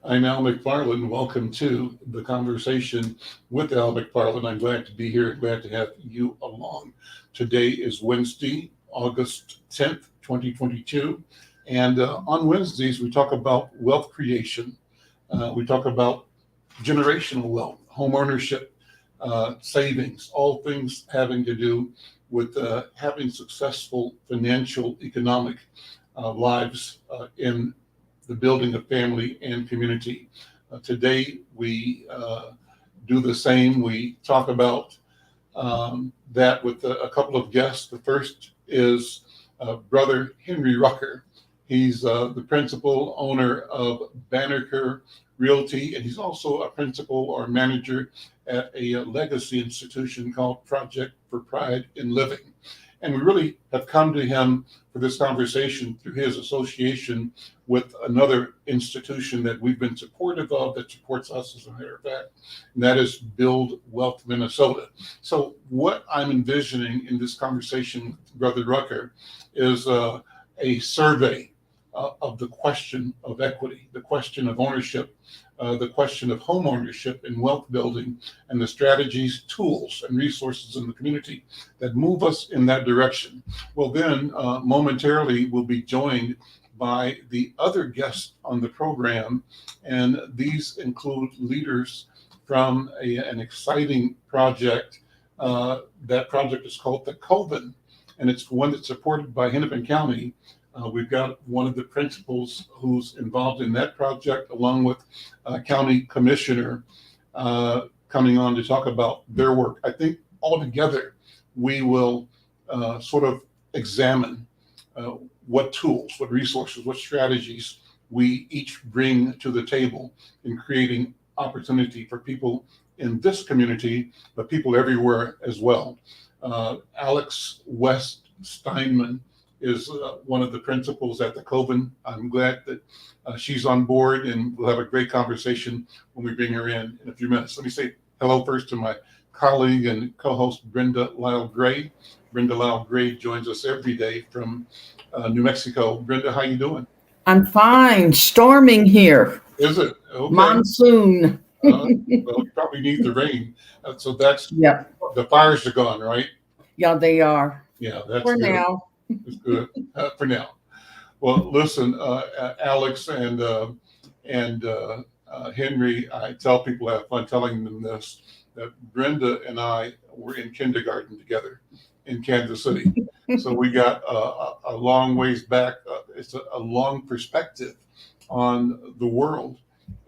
I'm Al McFarland. Welcome to the conversation with Al McFarland. I'm glad to be here. Glad to have you along. Today is Wednesday, August 10th, 2022. And on Wednesdays, we talk about wealth creation. We talk about generational wealth, home ownership, savings, all things having to do with having successful financial, economic lives in the building of family and community. Today, we do the same. We talk about that with a couple of guests. The first is Brother Henry Rucker. He's the principal owner of Banneker Realty, and he's also a principal or manager at a legacy institution called Project for Pride in Living. And we really have come to him for this conversation through his association with another institution that we've been supportive of, that supports us, as a matter of fact, and that is Build Wealth Minnesota. So, what I'm envisioning in this conversation with Brother Rucker is a survey of the question of equity, the question of ownership, the question of home ownership and wealth building, and the strategies, tools, and resources in the community that move us in that direction. Well, then momentarily we'll be joined by the other guests on the program, and these include leaders from an exciting project. That project is called the Coven, and it's one that's supported by Hennepin County. We've got one of the principals who's involved in that project, along with County Commissioner, coming on to talk about their work. I think altogether we will sort of examine what tools, what resources, what strategies we each bring to the table in creating opportunity for people in this community, but people everywhere as well. Alex West Steinman is one of the principals at the Coven. I'm glad that she's on board, and we'll have a great conversation when we bring her in a few minutes. Let me say hello first to my colleague and co-host, Brenda Lyle Gray. Brenda Lyle Gray joins us every day from New Mexico. Brenda, how you doing? I'm fine. Storming here. Is it? Okay. Monsoon. Well, you probably need the rain. So that's, Yep. the fires are gone, right? Yeah, they are. Yeah, that's For good. now. It's good for now. Well, listen, Alex and Henry, I tell people, I have fun telling them this, that Brenda and I were in kindergarten together in Kansas City. So we got a long ways back. It's a long perspective on the world.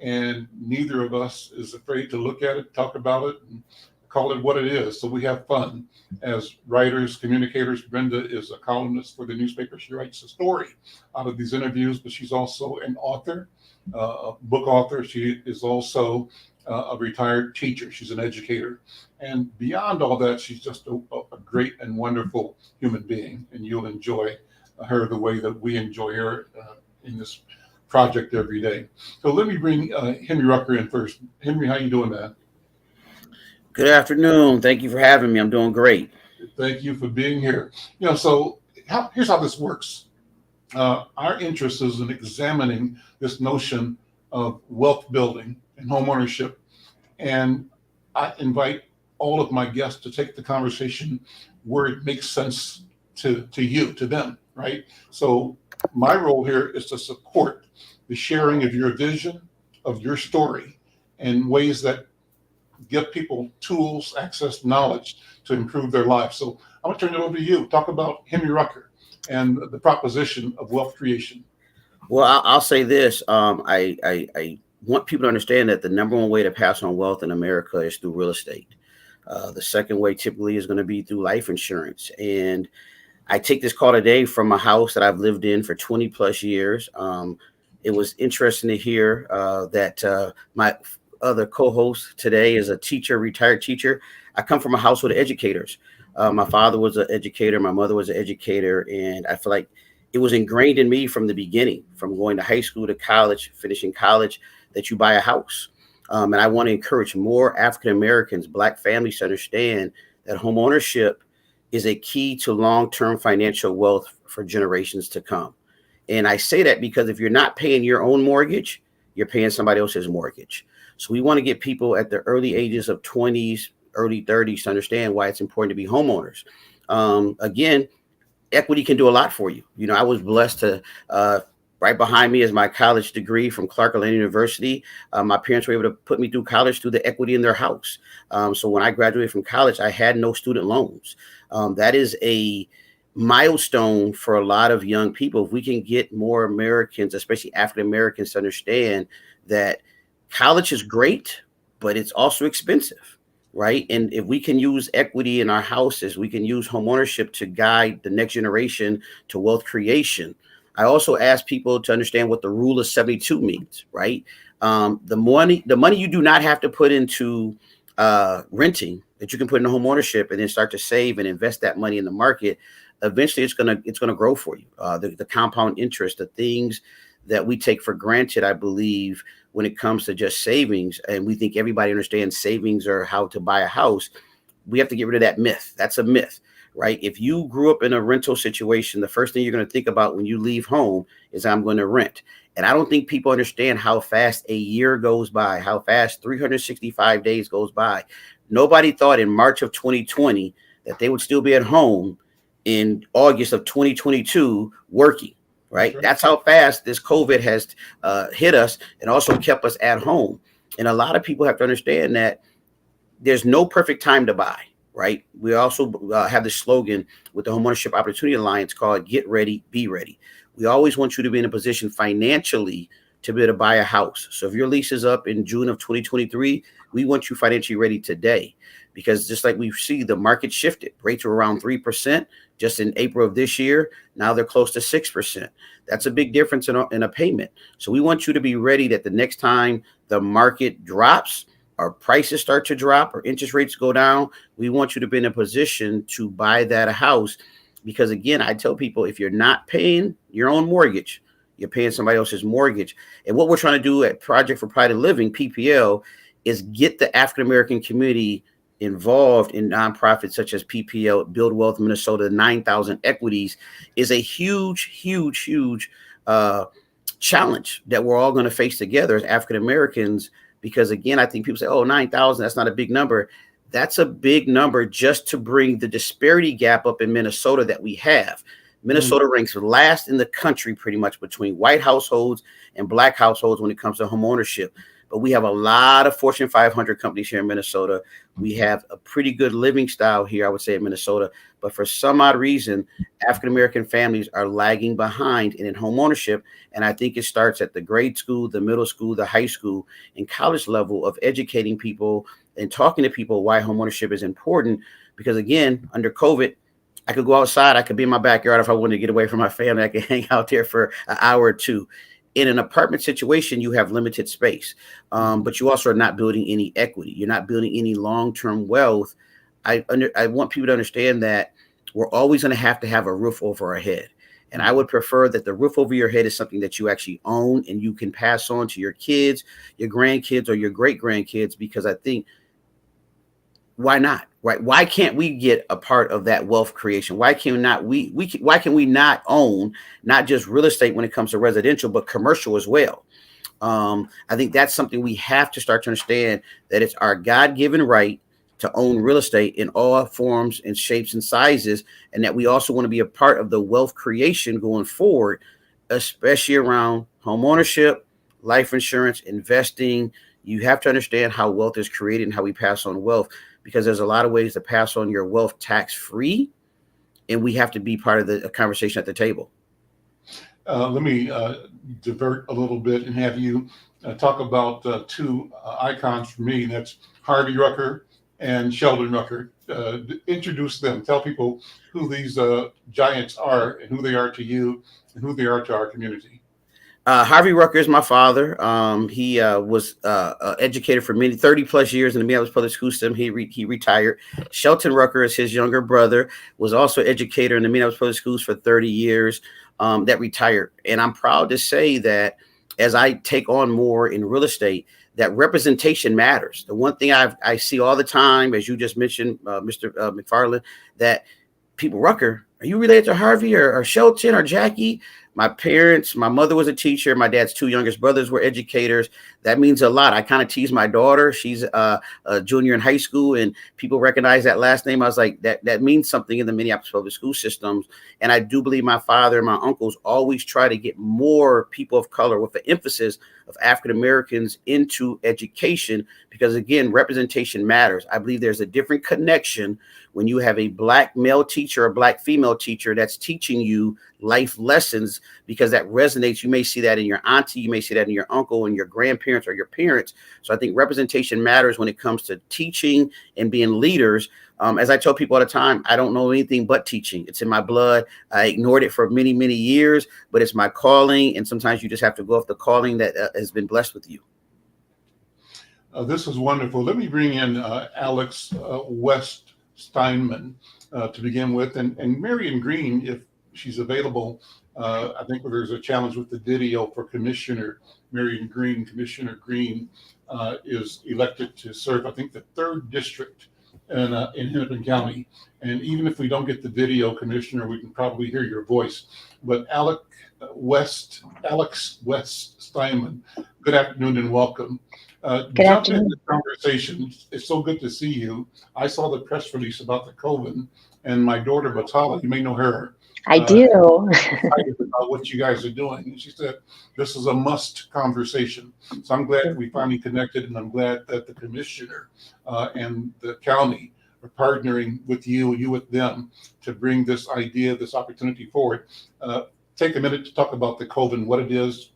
And neither of us is afraid to look at it, talk about it, and call it what it is. So we have fun as writers, communicators. Brenda is a columnist for the newspaper. She writes a story out of these interviews, but she's also an author, a book author. She is also a retired teacher. She's an educator. And beyond all that, she's just a great and wonderful human being. And you'll enjoy her the way that we enjoy her in this project every day. So let me bring Henry Rucker in first. Henry, how you doing, man? Good afternoon. Thank you for having me. I'm doing great. Thank you for being here. So here's how this works. Our interest is in examining this notion of wealth building and home ownership. And I invite all of my guests to take the conversation where it makes sense to you, to them, right? So my role here is to support the sharing of your vision, of your story, and ways that give people tools, access, knowledge to improve their lives. So I'm going to turn it over to you. Talk about Henry Rucker and the proposition of wealth creation. Well, I'll say this. I want people to understand that the number one way to pass on wealth in America is through real estate. The second way typically is going to be through life insurance. And I take this call today from a house that I've lived in for 20 plus years. It was interesting to hear that my other co-host today is a teacher, retired teacher. I come from a household of educators. My father was an educator. My mother was an educator. And I feel like it was ingrained in me from the beginning, from going to high school to college, finishing college, that you buy a house. And I want to encourage more African-Americans, Black families to understand that home ownership is a key to long-term financial wealth for generations to come. And I say that because if you're not paying your own mortgage, you're paying somebody else's mortgage. So we want to get people at the early ages of 20s, early 30s to understand why it's important to be homeowners. Again, equity can do a lot for you. You know, I was blessed to, right behind me is my college degree from Clark Atlanta University. My parents were able to put me through college through the equity in their house. So when I graduated from college, I had no student loans. That is a milestone for a lot of young people. If we can get more Americans, especially African Americans, to understand that college is great, but it's also expensive, right? And if we can use equity in our houses, we can use homeownership to guide the next generation to wealth creation. I also ask people to understand what the rule of 72 means, right? The money you do not have to put into renting, that you can put into homeownership and then start to save and invest that money in the market. Eventually it's gonna grow for you. The compound interest, the things that we take for granted, I believe, when it comes to just savings, and we think everybody understands savings or how to buy a house, we have to get rid of that myth. That's a myth, right? If you grew up in a rental situation, the first thing you're going to think about when you leave home is I'm going to rent. And I don't think people understand how fast a year goes by, how fast 365 days goes by. Nobody thought in March of 2020 that they would still be at home in August of 2022 working. Right. That's how fast this COVID has hit us and also kept us at home. And a lot of people have to understand that there's no perfect time to buy. Right. We also have this slogan with the Homeownership Opportunity Alliance called Get Ready, Be Ready. We always want you to be in a position financially to be able to buy a house. So if your lease is up in June of 2023, we want you financially ready today, because just like we see, the market shifted. Rates were around 3% just in April of this year. Now they're close to 6%. That's a big difference in a payment. So we want you to be ready that the next time the market drops or prices start to drop or interest rates go down, we want you to be in a position to buy that house. Because again, I tell people, if you're not paying your own mortgage, you're paying somebody else's mortgage. And what we're trying to do at Project for Pride of Living, PPL, is get the African-American community involved in nonprofits such as PPL, Build Wealth Minnesota, 9,000 Equities, is a huge challenge that we're all going to face together as African Americans. Because again, I think people say, oh, 9,000, that's not a big number. That's a big number just to bring the disparity gap up in Minnesota that we have. Minnesota ranks last in the country pretty much between white households and black households when it comes to home ownership. But we have a lot of Fortune 500 companies here in Minnesota. We have a pretty good living style here, I would say, in Minnesota. But for some odd reason, African-American families are lagging behind in home ownership. And I think it starts at the grade school, the middle school, the high school, and college level of educating people and talking to people why home ownership is important. Because again, under COVID, I could go outside. I could be in my backyard if I wanted to get away from my family. I could hang out there for an hour or two. In an apartment situation, you have limited space, but you also are not building any equity. You're not building any long-term wealth. I want people to understand that we're always going to have a roof over our head. And I would prefer that the roof over your head is something that you actually own and you can pass on to your kids, your grandkids, or your great-grandkids, because I think, why not? Right? Why can't we get a part of that wealth creation? Why can we not own not just real estate when it comes to residential, but commercial as well? I think that's something we have to start to understand, that it's our God-given right to own real estate in all forms and shapes and sizes, and that we also want to be a part of the wealth creation going forward, especially around home ownership, life insurance, investing. You have to understand how wealth is created and how we pass on wealth, because there's a lot of ways to pass on your wealth tax-free, and we have to be part of the conversation at the table. Let me divert a little bit and have you talk about two icons for me. That's Harvey Rucker and Sheldon Rucker. Introduce them. Tell people who these giants are and who they are to you and who they are to our community. Harvey Rucker is my father. He was educated for 30 plus years in the Minneapolis public school system. He retired. Shelton Rucker is his younger brother, was also educator in the Minneapolis public schools for 30 years, that retired. And I'm proud to say that as I take on more in real estate, that representation matters. The one thing I see all the time, as you just mentioned, Mr. McFarland, that people, Rucker, are you related to Harvey or Shelton or Jackie? My parents, my mother was a teacher. My dad's two youngest brothers were educators. That means a lot. I kind of tease my daughter. She's a junior in high school, and people recognize that last name. I was like, that means something in the Minneapolis public school systems. And I do believe my father and my uncles always try to get more people of color, with the emphasis of African Americans, into education, because again, representation matters. I believe there's a different connection when you have a Black male teacher or Black female teacher that's teaching you life lessons, because that resonates. You may see that in your auntie, you may see that in your uncle and your grandparents or your parents. So I think representation matters when it comes to teaching and being leaders. As I tell people all the time, I don't know anything but teaching. It's in my blood. I ignored it for many, many years, but it's my calling. And sometimes you just have to go off the calling that has been blessed with you. This is wonderful. Let me bring in Alex West Steinman to begin with, and Marion Green, if she's available. I think there's a challenge with the video for Commissioner Marion Green. Commissioner Green is elected to serve, I think, the 3rd district in Hennepin County. And even if we don't get the video, Commissioner, we can probably hear your voice. But Alex West Steinman, good afternoon and welcome. Good Jump afternoon. into the conversation. It's so good to see you. I saw the press release about the COVID, and my daughter Batala, you may know her. I do. Excited about what you guys are doing. And she said, this is a must conversation. So I'm glad we finally connected, and I'm glad that the commissioner and the county are partnering with you with them to bring this idea, this opportunity forward. Take a minute to talk about the COVID, what it is,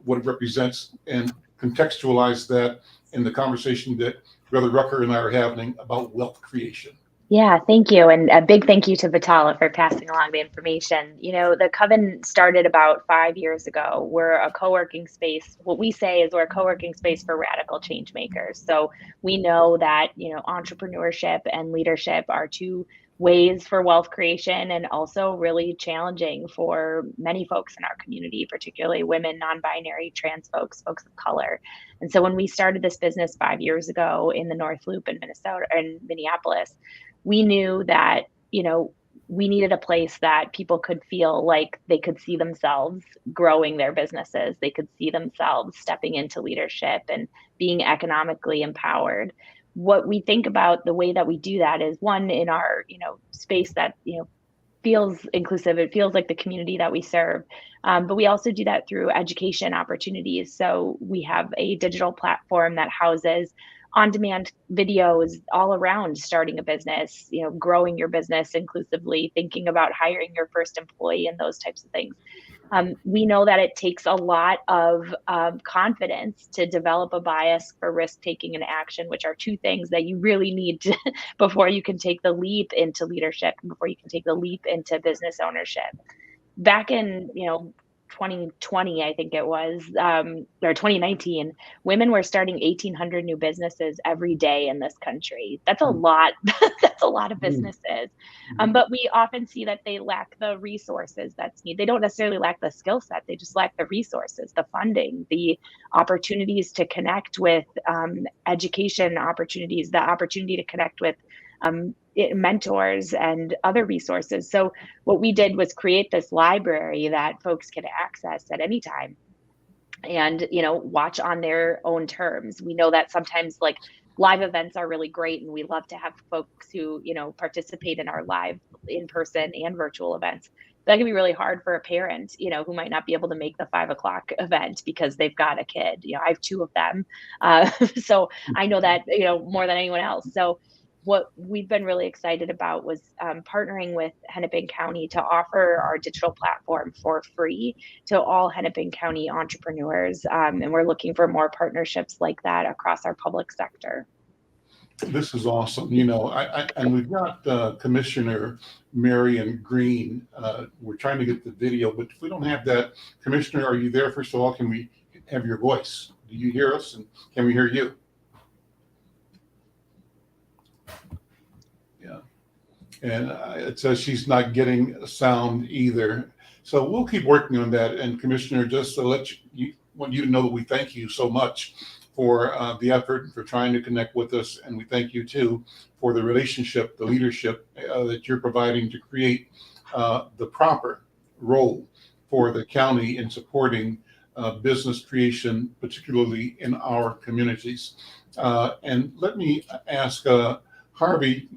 what it represents, and contextualize that in the conversation that Brother Rucker and I are having about wealth creation. Yeah, thank you. And a big thank you to Vitala for passing along the information. You know, the Coven started about 5 years ago. We're a co-working space. What we say is we're a co-working space for radical change makers. So we know that, you know, entrepreneurship and leadership are two ways for wealth creation, and also really challenging for many folks in our community, particularly women, non-binary, trans folks, folks of color. And so when we started this business 5 years ago in the North Loop in Minnesota and Minneapolis, we knew that, you know, we needed a place that people could feel like they could see themselves growing their businesses. They could see themselves stepping into leadership and being economically empowered. What we think about the way that we do that is, one, in our, you know, space that, you know, feels inclusive. It feels like the community that we serve. But we also do that through education opportunities. So we have a digital platform that houses on-demand videos all around starting a business, you know, growing your business inclusively, thinking about hiring your first employee, and those types of things. We know that it takes a lot of confidence to develop a bias for risk-taking and action, which are two things that you really need to before you can take the leap into leadership, before you can take the leap into business ownership. Back in, you know, 2020, I think it was, or 2019, women were starting 1,800 new businesses every day in this country. That's a lot. That's a lot of businesses. But we often see that they lack the resources that's needed. They don't necessarily lack the skill set. They just lack the resources, the funding, the opportunities to connect with education opportunities, the opportunity to connect with mentors and other resources. So what we did was create this library that folks can access at any time and, you know, watch on their own terms. We know that sometimes, like, live events are really great, and we love to have folks who, you know, participate in our live in-person and virtual events. That can be really hard for a parent, you know, who might not be able to make the 5 o'clock event because they've got a kid. You know, I have 2 of them. So I know that, you know, more than anyone else. So what we've been really excited about was partnering with Hennepin County to offer our digital platform for free to all Hennepin County entrepreneurs. And we're looking for more partnerships like that across our public sector. This is awesome. You know, and we've got Commissioner Marion Green. We're trying to get the video, but if we don't have that, Commissioner, are you there? First of all, can we have your voice? Do you hear us, and can we hear you? Yeah. And it says she's not getting sound either. So we'll keep working on that. And Commissioner, just to let you want you to know that we thank you so much for the effort and for trying to connect with us. And we thank you too for the relationship, the leadership that you're providing to create the proper role for the county in supporting business creation, particularly in our communities. And let me ask Harvey,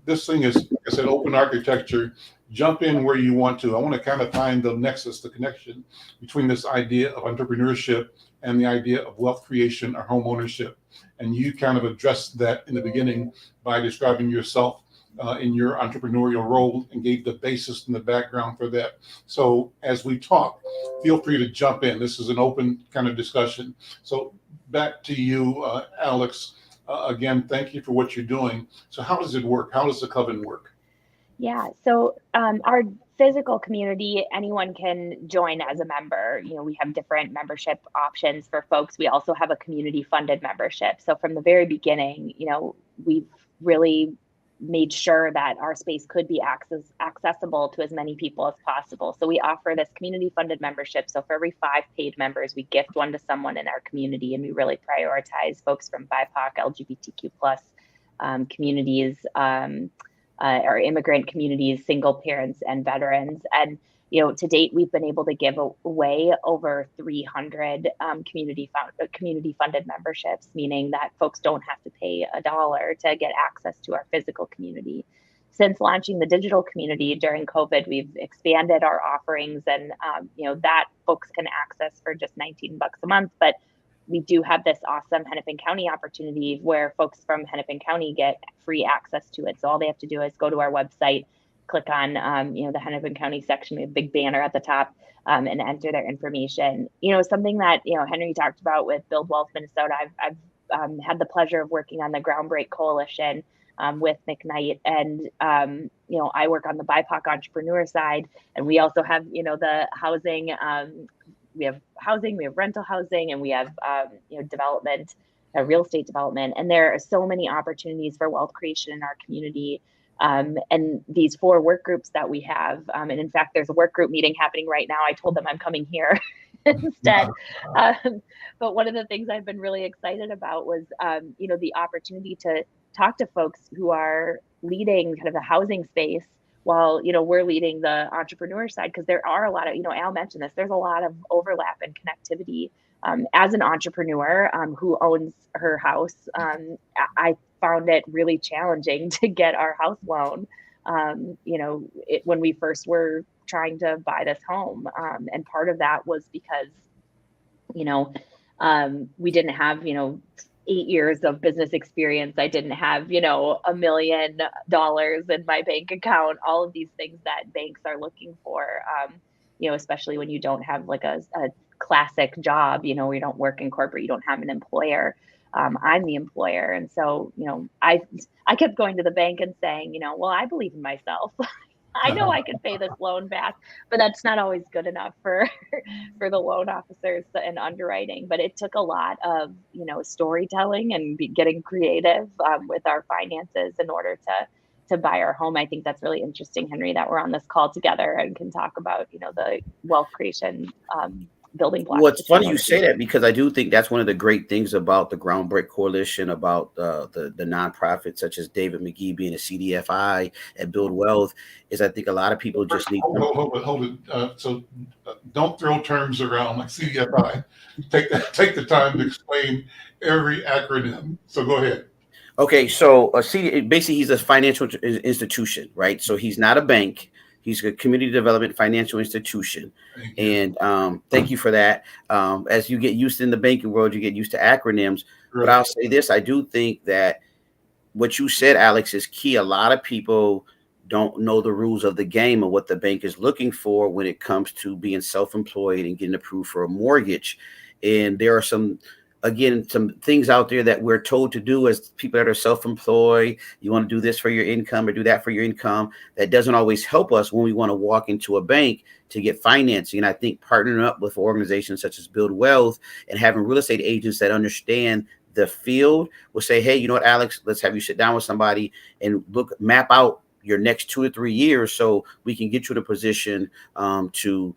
this thing is, like I said, open architecture. Jump in where you want to. I want to kind of find the nexus, the connection between this idea of entrepreneurship and the idea of wealth creation or home ownership. And you kind of addressed that in the beginning by describing yourself in your entrepreneurial role and gave the basis and the background for that. So as we talk, feel free to jump in. This is an open kind of discussion. So back to you, Alex. Again, thank you for what you're doing. So how does it work? How does the Coven work? Yeah, so our physical community, anyone can join as a member. You know, we have different membership options for folks. We also have a community funded membership. So from the very beginning, you know, we've really made sure that our space could be accessible to as many people as possible. So we offer this community funded membership. So for every 5 paid members, we gift one to someone in our community, and we really prioritize folks from BIPOC, LGBTQ plus communities, our immigrant communities, single parents, and veterans. And you know, to date, we've been able to give away over 300 community funded memberships, meaning that folks don't have to pay $1 to get access to our physical community. Since launching the digital community during COVID, we've expanded our offerings, and you know, that folks can access for just $19 a month. But we do have this awesome Hennepin County opportunity where folks from Hennepin County get free access to it. So all they have to do is go to our website, click on you know, the Hennepin County section, we have a big banner at the top, and enter their information. You know, something that, you know, Henry talked about with Build Wealth Minnesota, I've had the pleasure of working on the Groundbreak Coalition with McKnight, and you know, I work on the BIPOC entrepreneur side, and we also have, you know, the housing. We have housing, we have rental housing, and we have you know, development, real estate development, and there are so many opportunities for wealth creation in our community. And these 4 work groups that we have, and in fact, there's a work group meeting happening right now. I told them I'm coming here instead. But one of the things I've been really excited about was, you know, the opportunity to talk to folks who are leading kind of the housing space while, you know, we're leading the entrepreneur side, because there are a lot of, you know, Al mentioned this, there's a lot of overlap and connectivity. As an entrepreneur who owns her house, I found it really challenging to get our house loan, you know, when we first were trying to buy this home. And part of that was because, you know, we didn't have, you know, 8 years of business experience. I didn't have, you know, $1 million in my bank account, all of these things that banks are looking for, you know, especially when you don't have like a classic job, you know, where you don't work in corporate, you don't have an employer. I'm the employer. And so, you know, I kept going to the bank and saying, you know, well, I believe in myself. I know I can pay this loan back, but that's not always good enough for the loan officers and underwriting. But it took a lot of, you know, storytelling and getting creative with our finances in order to buy our home. I think that's really interesting, Henry, that we're on this call together and can talk about, you know, the wealth creation building blocks. Well, it's funny you say that, because I do think that's one of the great things about the Groundbreak Coalition, about the nonprofits such as David McGee being a CDFI and Build Wealth, is I think a lot of people just need to hold it. So don't throw terms around like CDFI. Take the time to explain every acronym. So go ahead. Okay, so basically he's a financial institution, right? So he's not a bank. He's a community development financial institution. And thank you for that. As you get used in the banking world, you get used to acronyms. Right. But I'll say this, I do think that what you said, Alex, is key. A lot of people don't know the rules of the game of what the bank is looking for when it comes to being self-employed and getting approved for a mortgage. And there are some things out there that we're told to do as people that are self-employed. You want to do this for your income or do that for your income. That doesn't always help us when we want to walk into a bank to get financing. And I think partnering up with organizations such as Build Wealth and having real estate agents that understand the field will say, hey, you know what, Alex, let's have you sit down with somebody and map out your next 2 to 3 years so we can get you in a position to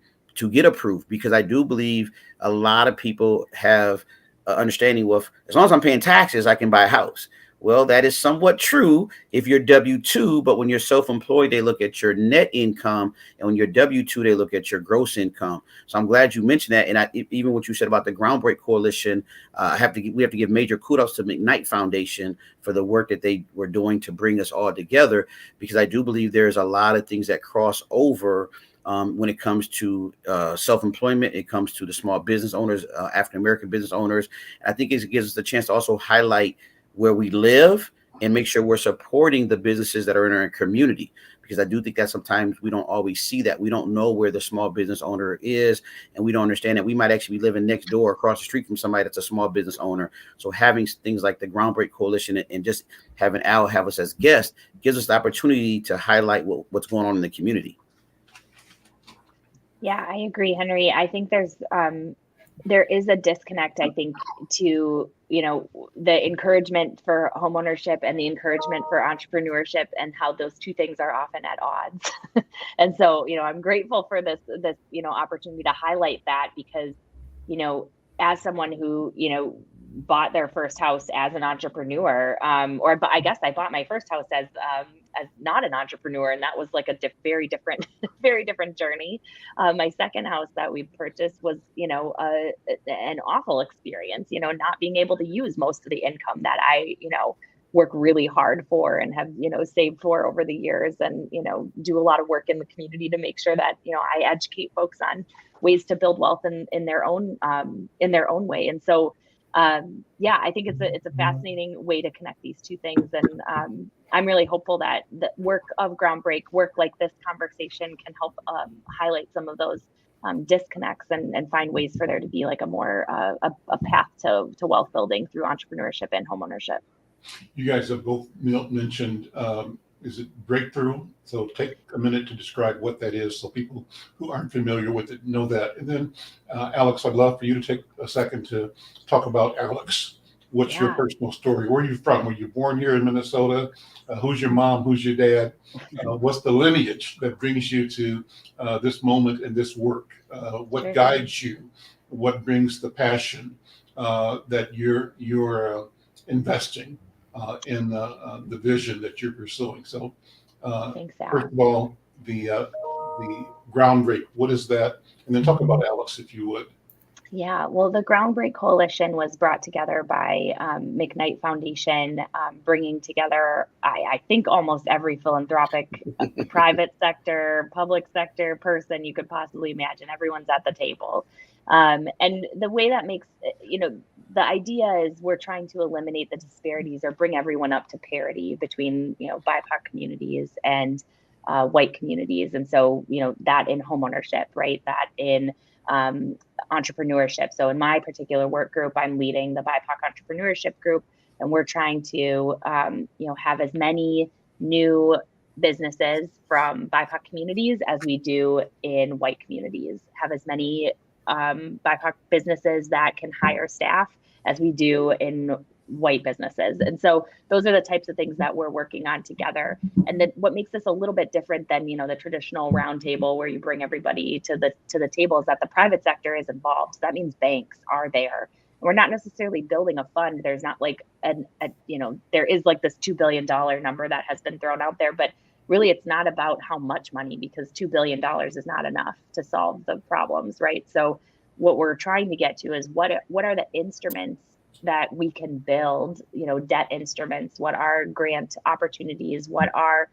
get approved. Because I do believe a lot of people have understanding with, as long as I'm paying taxes, I can buy a house. Well, that is somewhat true if you're W-2, but when you're self-employed, they look at your net income, and when you're W-2, they look at your gross income. So I'm glad you mentioned that. And even what you said about the Groundbreak Coalition, we have to give major kudos to McKnight Foundation for the work that they were doing to bring us all together, because I do believe there's a lot of things that cross over when it comes to self-employment. It comes to the small business owners, African-American business owners. I think it gives us the chance to also highlight where we live and make sure we're supporting the businesses that are in our community, because I do think that sometimes we don't always see that. We don't know where the small business owner is, and we don't understand that we might actually be living next door across the street from somebody that's a small business owner. So having things like the Groundbreak Coalition and just having Al have us as guests gives us the opportunity to highlight what's going on in the community. Yeah, I agree, Henry. I think there is a disconnect, I think, to, the encouragement for homeownership and the encouragement for entrepreneurship, and how those two things are often at odds. And so, I'm grateful for this, opportunity to highlight that, because, as someone who, bought their first house as an entrepreneur, but I guess I bought my first house as not an entrepreneur, and that was like a very different, very different journey. My second house that we purchased was, an awful experience. Not being able to use most of the income that I, work really hard for and have, saved for over the years, and, do a lot of work in the community to make sure that, I educate folks on ways to build wealth in their own way. And so, I think it's a fascinating way to connect these two things. And I'm really hopeful that the work of Groundbreak, work like this conversation, can help highlight some of those disconnects and find ways for there to be like a more a path to wealth building through entrepreneurship and homeownership. You guys have both mentioned, is it breakthrough? So take a minute to describe what that is, so people who aren't familiar with it know that. And then, Alex, I'd love for you to take a second to talk about Alex. What's your personal story? Where are you from? Were you born here in Minnesota? Who's your mom? Who's your dad? What's the lineage that brings you to this moment and this work? What guides you? What brings the passion that you're investing in the vision that you're pursuing? So, Thanks, Al. first of all, the Groundbreak, what is that? And then talk about Alex, if you would. Yeah, well, the Groundbreak Coalition was brought together by McKnight Foundation, bringing together, I think, almost every philanthropic, private sector, public sector person you could possibly imagine. Everyone's at the table. And the way that makes, the idea is we're trying to eliminate the disparities or bring everyone up to parity between, BIPOC communities and white communities. And so, that in homeownership, right? That in entrepreneurship. So in my particular work group, I'm leading the BIPOC entrepreneurship group, and we're trying to, have as many new businesses from BIPOC communities as we do in white communities, have as many BIPOC businesses that can hire staff as we do in white businesses. And so those are the types of things that we're working on together. And then what makes this a little bit different than, the traditional roundtable where you bring everybody to the table is that the private sector is involved. So that means banks are there. We're not necessarily building a fund. There's not like there is like this $2 billion number that has been thrown out there, but really it's not about how much money, because $2 billion is not enough to solve the problems, right? So what we're trying to get to is what are the instruments that we can build, debt instruments, what are grant opportunities, what are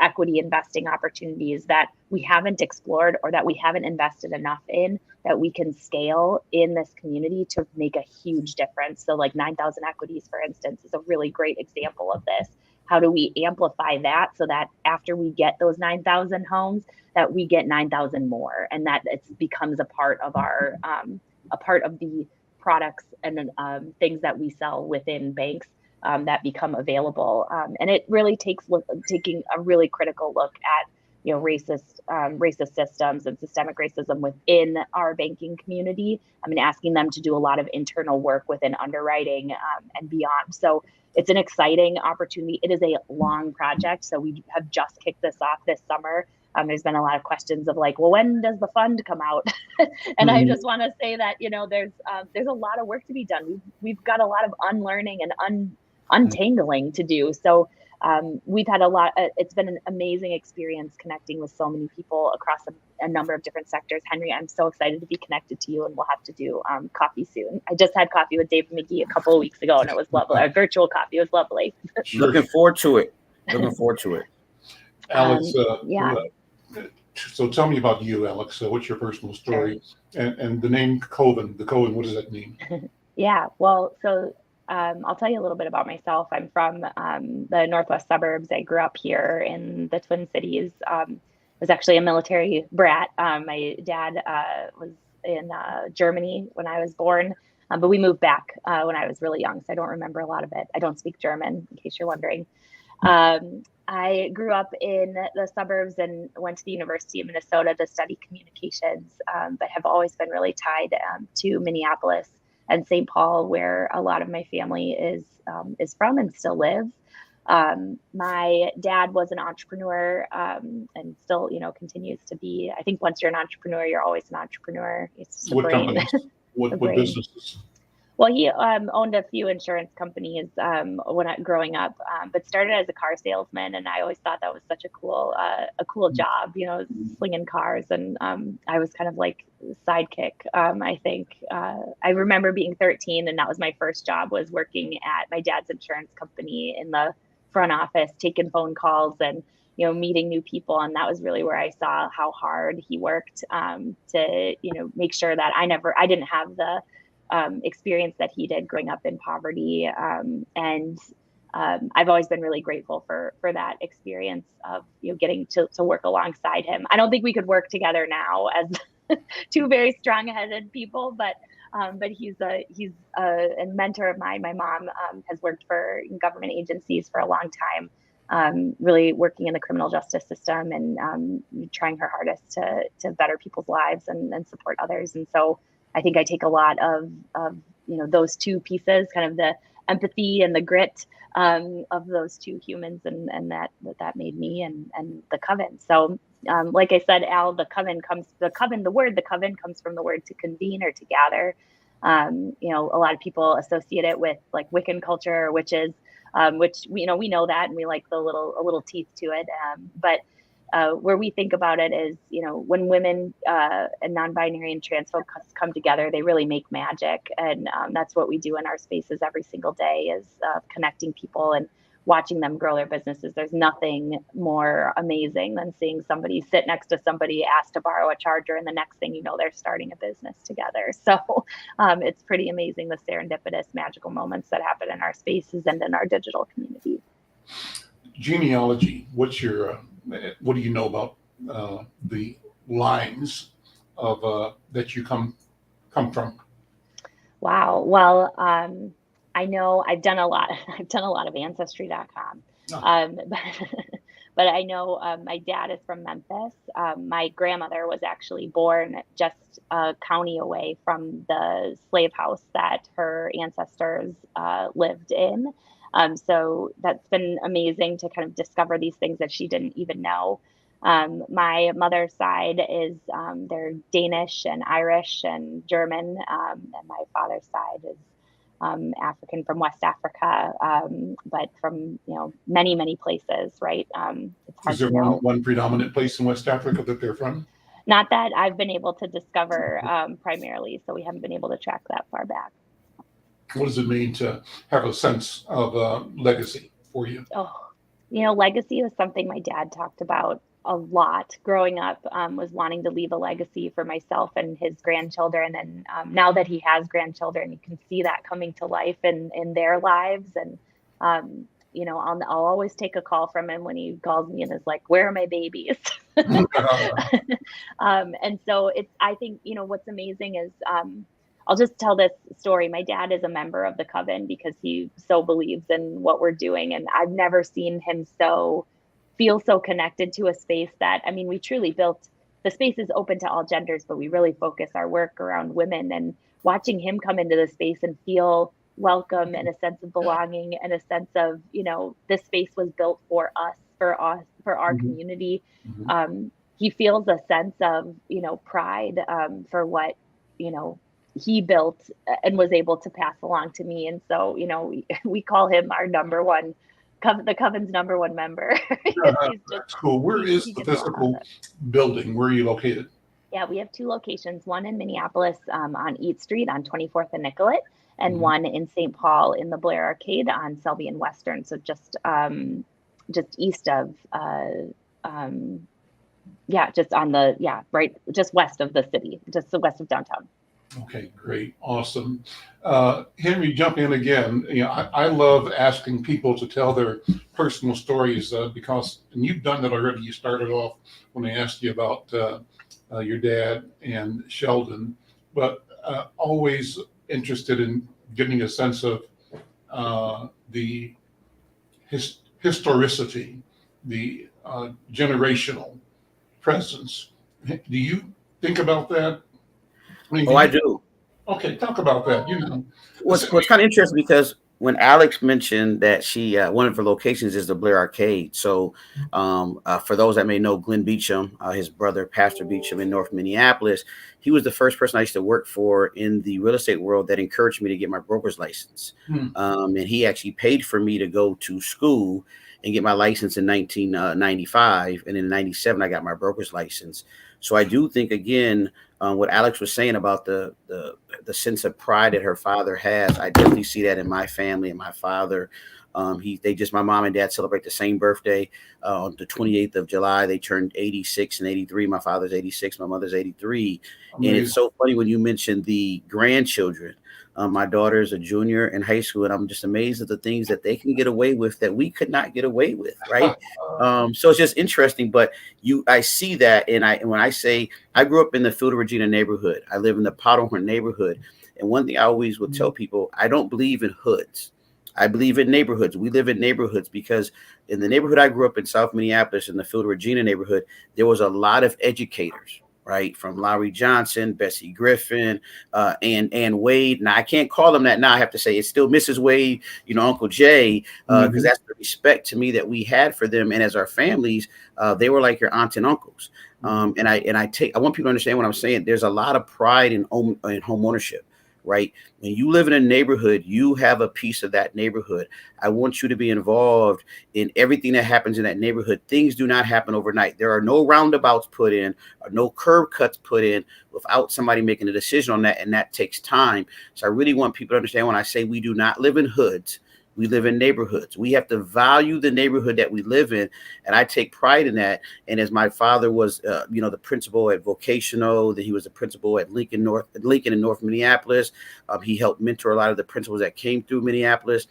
equity investing opportunities that we haven't explored or that we haven't invested enough in, that we can scale in this community to make a huge difference. So like 9,000 Equities, for instance, is a really great example of this. How do we amplify that so that after we get those 9,000 homes, that we get 9,000 more, and that it becomes a part of our, a part of the products and things that we sell within banks that become available. And it really takes taking a really critical look at, racist systems and systemic racism within our banking community. I mean, asking them to do a lot of internal work within underwriting and beyond. So it's an exciting opportunity. It is a long project. So we have just kicked this off this summer. There's been a lot of questions of like, well, when does the fund come out? And I just want to say that, there's a lot of work to be done. We've got a lot of unlearning and untangling to do. So we've had it's been an amazing experience connecting with so many people across a number of different sectors. Henry, I'm so excited to be connected to you, and we'll have to do coffee soon. I just had coffee with David McGee a couple of weeks ago, and it was lovely. A virtual coffee. It was lovely. Sure. Looking forward to it. Looking forward to it. Alex, yeah. So tell me about you, Alex. What's your personal story? Sure. And the name Coven, what does that mean? Yeah, well, so I'll tell you a little bit about myself. I'm from the northwest suburbs. I grew up here in the Twin Cities. Was actually a military brat. My dad was in Germany when I was born, but we moved back when I was really young, so I don't remember a lot of it. I don't speak German, in case you're wondering. I grew up in the suburbs and went to the University of Minnesota to study communications, but have always been really tied to Minneapolis and St. Paul, where a lot of my family is from and still lives. My dad was an entrepreneur and still, continues to be. I think once you're an entrepreneur, you're always an entrepreneur. It's just What a brain. companies? What businesses? Well, he owned a few insurance companies growing up, but started as a car salesman, and I always thought that was such a cool job, slinging cars, and I was kind of like sidekick. I think I remember being 13, and that was my first job, was working at my dad's insurance company in the front office, taking phone calls and meeting new people, and that was really where I saw how hard he worked to make sure that I didn't have the experience that he did growing up in poverty. And I've always been really grateful for that experience of, getting to work alongside him. I don't think we could work together now as two very strong-headed people, but he's a mentor of mine. My mom has worked for government agencies for a long time, really working in the criminal justice system and trying her hardest to better people's lives and support others. And so I think I take a lot of those two pieces, kind of the empathy and the grit of those two humans, and that made me and the Coven. So like I said, Al, the word coven comes from the word to convene or to gather. A lot of people associate it with like Wiccan culture or witches, which we know that, and we like a little teeth to it. But where we think about it is, when women and non-binary and trans folks come together, they really make magic. And that's what we do in our spaces every single day, is connecting people and watching them grow their businesses. There's nothing more amazing than seeing somebody sit next to somebody, ask to borrow a charger, and the next thing you know, they're starting a business together. So it's pretty amazing, the serendipitous, magical moments that happen in our spaces and in our digital community. Genealogy. What do you know about the lines of that you come from? Wow. Well, I know I've done a lot. I've done a lot of Ancestry.com, but I know my dad is from Memphis. My grandmother was actually born just a county away from the slave house that her ancestors lived in. So that's been amazing to kind of discover these things that she didn't even know. My mother's side is they're Danish and Irish and German, and my father's side is African from West Africa, but from many, many places, right? It's hard Is there to know. one predominant place in West Africa that they're from? Not that I've been able to discover primarily, so we haven't been able to track that far back. What does it mean to have a sense of legacy for you? Oh, legacy was something my dad talked about a lot growing up, was wanting to leave a legacy for myself and his grandchildren. And now that he has grandchildren, you can see that coming to life in their lives. And, I'll always take a call from him when he calls me and is like, "Where are my babies?" And so I think, what's amazing is, I'll just tell this story. My dad is a member of the Coven because he so believes in what we're doing. And I've never seen him feel so connected to a space that, we truly built, the space is open to all genders, but we really focus our work around women. And watching him come into the space and feel welcome and a sense of belonging and a sense of, this space was built for us, for our community. He feels a sense of, pride for what, he built and was able to pass along to me. And so, we call him our number one, the Coven's number one member. That's cool. Where is he the gets a lot physical of it. building? Where are you located? Yeah, we have two locations, one in Minneapolis on East Street on 24th and Nicollet, and Mhm. one in St. Paul in the Blair Arcade on Selby and Western. So just east of, just on the, right, just west of the city, just the west of downtown. Okay, great, awesome. Henry, jump in again. I love asking people to tell their personal stories because, and you've done that already. You started off when I asked you about your dad and Sheldon, but always interested in getting a sense of the historicity, the generational presence. Do you think about that? I mean, I do. Okay, talk about that. What's kind of interesting because when Alex mentioned that she one of her locations is the Blair Arcade. So for those that may know Glenn Beecham, his brother Pastor Beecham in North Minneapolis, he was the first person I used to work for in the real estate world that encouraged me to get my broker's license. And he actually paid for me to go to school and get my license in 1995, and in 97 I got my broker's license. So I do think, again, what Alex was saying about the sense of pride that her father has, I definitely see that in my family and my father. My mom and dad celebrate the same birthday on the 28th of July. They turned 86 and 83. My father's 86, my mother's 83. Amazing. And it's so funny when you mentioned the grandchildren. My daughter's a junior in high school, and I'm just amazed at the things that they can get away with that we could not get away with, right? So it's just interesting. But I see that, and when I say I grew up in the Field of Regina neighborhood, I live in the Powderhorn neighborhood, and one thing I always would tell people, I don't believe in hoods. I believe in neighborhoods. We live in neighborhoods because in the neighborhood I grew up in, South Minneapolis, in the Field of Regina neighborhood, there was a lot of educators. Right, from Lowry Johnson, Bessie Griffin, and Wade. Now I can't call them that now. I have to say it's still Mrs. Wade, Uncle Jay, because that's the respect to me that we had for them, and as our families, they were like your aunts and uncles. And I want people to understand what I'm saying. There's a lot of pride in home ownership. Right, when you live in a neighborhood, you have a piece of that neighborhood. I want you to be involved in everything that happens in that neighborhood. Things do not happen overnight. There are no roundabouts put in, or no curb cuts put in without somebody making a decision on that, and that takes time. So I really want people to understand when I say we do not live in hoods. We live in neighborhoods. We have to value the neighborhood that we live in, and I take pride in that. And as my father was, the principal at Vocational, that he was the principal at Lincoln in North Minneapolis. He helped mentor a lot of the principals that came through Minneapolis.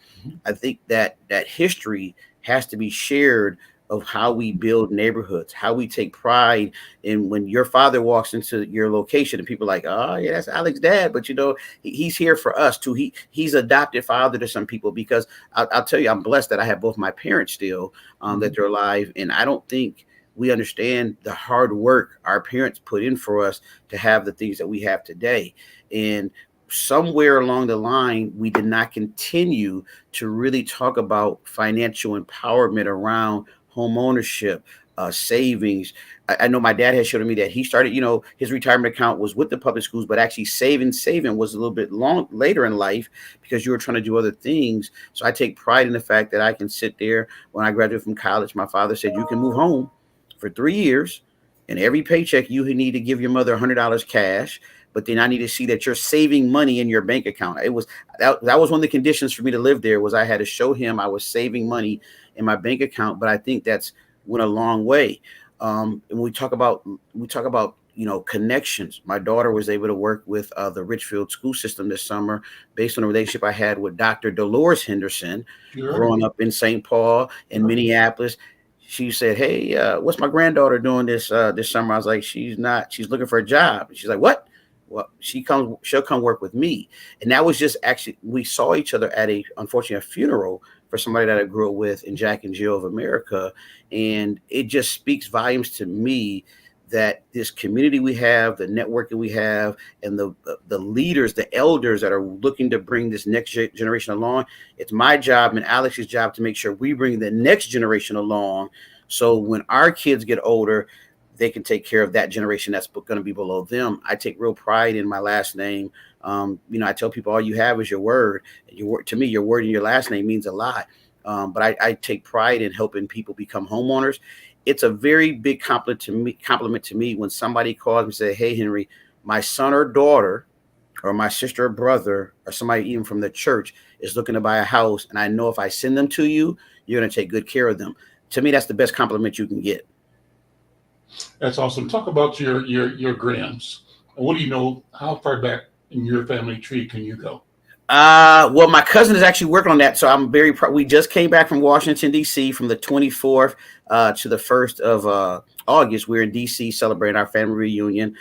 I think that history has to be shared of how we build neighborhoods, how we take pride in when your father walks into your location and people are like, oh yeah, that's Alex's dad. But he's here for us too. He's adopted father to some people, because I'll tell you, I'm blessed that I have both my parents still, that they're alive. And I don't think we understand the hard work our parents put in for us to have the things that we have today. And somewhere along the line, we did not continue to really talk about financial empowerment around home ownership, savings. I know my dad has shown me that he started, his retirement account was with the public schools, but actually saving was a little bit later in life because you were trying to do other things. So I take pride in the fact that I can sit there. When I graduated from college, my father said, you can move home for 3 years, and every paycheck you need to give your mother $100 cash. But then I need to see that you're saving money in your bank account. That was one of the conditions for me to live there, was I had to show him I was saving money in my bank account. But I think that's went a long way. And we talk about connections. My daughter was able to work with the Richfield school system this summer based on a relationship I had with Dr. Dolores Henderson, growing up in St. Paul and Minneapolis. She said, hey, what's my granddaughter doing this summer? I was like, she's looking for a job. And she's like, what? Well, she'll come work with me. And that was just actually, we saw each other at unfortunately a funeral for somebody that I grew up with in Jack and Jill of America. And it just speaks volumes to me that this community we have, the networking we have, and the leaders, the elders that are looking to bring this next generation along. It's my job and Alex's job to make sure we bring the next generation along. So when our kids get older, they can take care of that generation that's going to be below them. I take real pride in my last name, I tell people all you have is your word. To me, your word and your last name means a lot. But I take pride in helping people become homeowners. It's a very big compliment to me when somebody calls and say, "Hey, Henry, my son or daughter, or my sister or brother, or somebody even from the church is looking to buy a house, and I know if I send them to you, you're going to take good care of them." To me, that's the best compliment you can get. That's awesome. Talk about your grams. What do you know? How far back in your family tree can you go? Well, my cousin is actually working on that, so I'm very proud. We just came back from Washington D.C. from the 24th to the 1st of August. We're in D.C. celebrating our family reunion.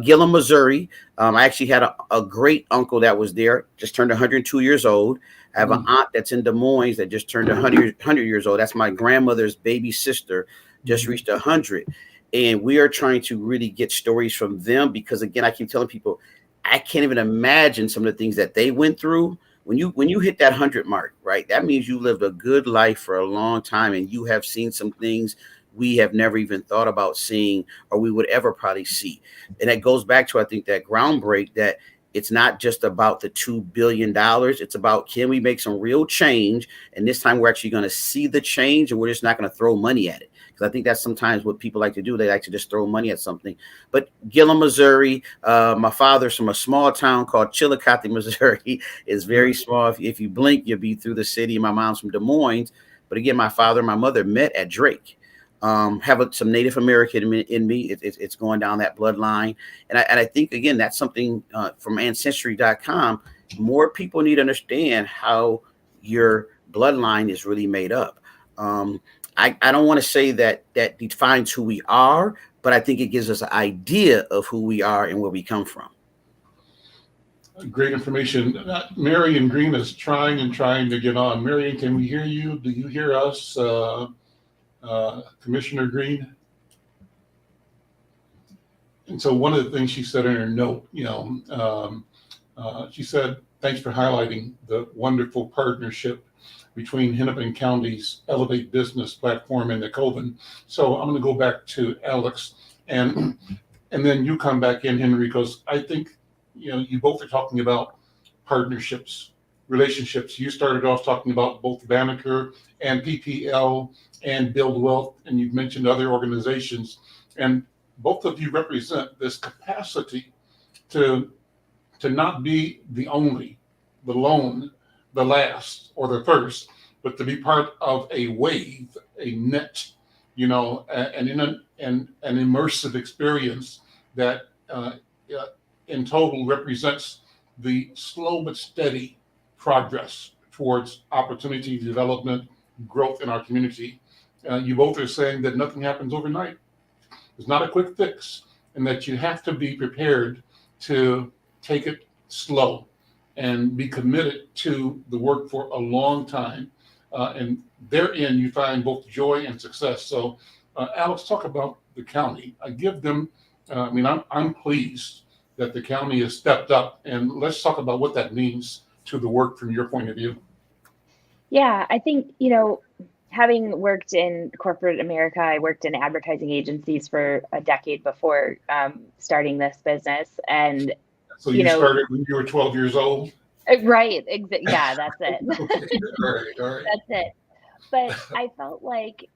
Gillum, Missouri. I actually had a great uncle that was there, just turned 102 years old. I have an aunt that's in Des Moines that just turned 100 years old. That's my grandmother's baby sister, just reached 100. And we are trying to really get stories from them because, again, I keep telling people, I can't even imagine some of the things that they went through. When you hit that 100 mark, right? That means you lived a good life for a long time, and you have seen some things we have never even thought about seeing, or we would ever probably see. And that goes back to, I think, that groundbreak that it's not just about the $2 billion. It's about, can we make some real change? And this time we're actually going to see the change, and we're just not going to throw money at it. Because I think that's sometimes what people like to do. They like to just throw money at something. But Gillum, Missouri, my father's from a small town called Chillicothe, Missouri. It's very small. If you blink, you'll be through the city. My mom's from Des Moines. But again, my father and my mother met at Drake. Have some Native American in me. It's going down that bloodline. And I think, again, that's something from Ancestry.com. More people need to understand how your bloodline is really made up. I don't want to say that defines who we are, but I think it gives us an idea of who we are and where we come from. Great information. Marion Green is trying to get on. Marion, can we hear you? Do you hear us, Commissioner Green? And so one of the things she said in her note, she said, "Thanks for highlighting the wonderful partnership between Hennepin County's Elevate Business platform and the Coven." So I'm going to go back to Alex, and then you come back in, Henry, because I think you both are talking about partnerships, relationships. You started off talking about both Banneker and PPL and Build Wealth, and you've mentioned other organizations, and both of you represent this capacity to not be the only, the lone, the last, or the first, but to be part of a wave, a net, and in an immersive experience that in total represents the slow but steady progress towards opportunity, development, growth in our community. You both are saying that nothing happens overnight. It's not a quick fix, and that you have to be prepared to take it slow and be committed to the work for a long time. And therein you find both joy and success. So Alex, talk about the county. I give them, I'm pleased that the county has stepped up, and let's talk about what that means to the work from your point of view. Yeah, I think, having worked in corporate America, I worked in advertising agencies for a decade before starting this business. And so you started when you were 12 years old? Right. Yeah, that's it. Okay. All right. That's it. But I felt like,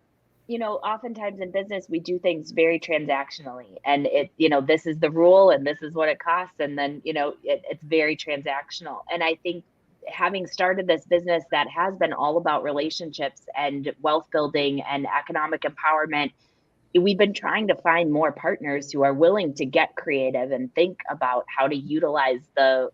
oftentimes in business, we do things very transactionally, and this is the rule and this is what it costs. And then, it's very transactional. And I think having started this business that has been all about relationships and wealth building and economic empowerment, we've been trying to find more partners who are willing to get creative and think about how to utilize the,